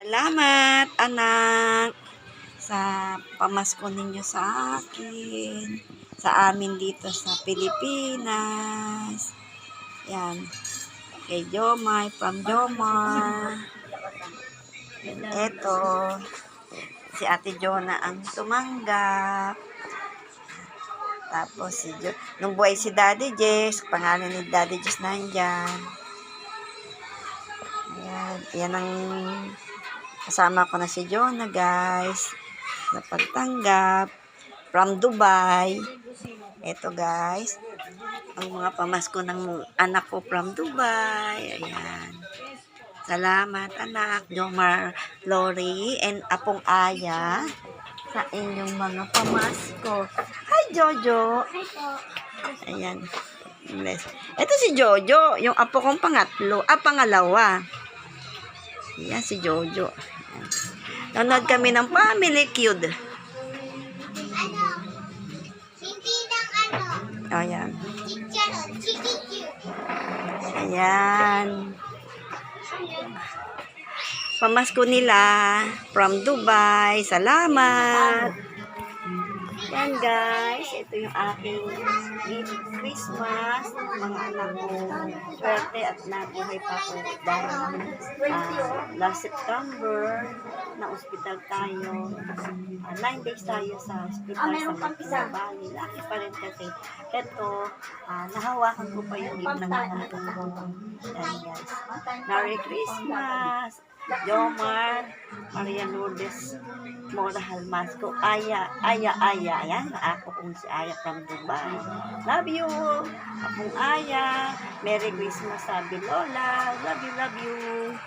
Salamat, anak, sa pamasko ninyo sa akin, sa amin dito sa Pilipinas. Yan. Kay Jomar, from Jomar. Eto, si Ate Jonah ang tumanggap. Tapos, nung buhay si Daddy Jess, pangalan ni Daddy Jess nandyan. Ayan, yan ang kasama ko na si Jonah, guys. Sa pagtanggap from Dubai. Ito, guys. Ang mga pamasko ng anak ko from Dubai. Ayan. Salamat, anak. Jomar, Lori, and Apong Aya sa inyong mga pamasko. Hi, Jojo. Hi po. Ayan. Bless. Ito si Jojo, yung apo kong pangalawa. Ayan, si Jojo. Nanood kami ng Family Feud. Ano? Hindi ng ano? Ayan. Chicken. Ayan. Pamasko nila from Dubai. Salamat. Yan, guys. Ito yung aking Christmas. Mga anak ko. Swerte at nabuhay pa ko. Dahil last September, na-hospital tayo. 9 days tayo sa hospital sa Magdalena Valley. Laki pa rin kasi. Ito, nahawakan ko pa yung gift ng mga anak ko. Yan, guys. Merry Christmas! Jomar, Maria Lourdes, Mora Halmasco, Aya. Ayan, ako kung si Aya from Dubai. Love you, akong Aya. Merry Christmas, sabi Lola. Love you.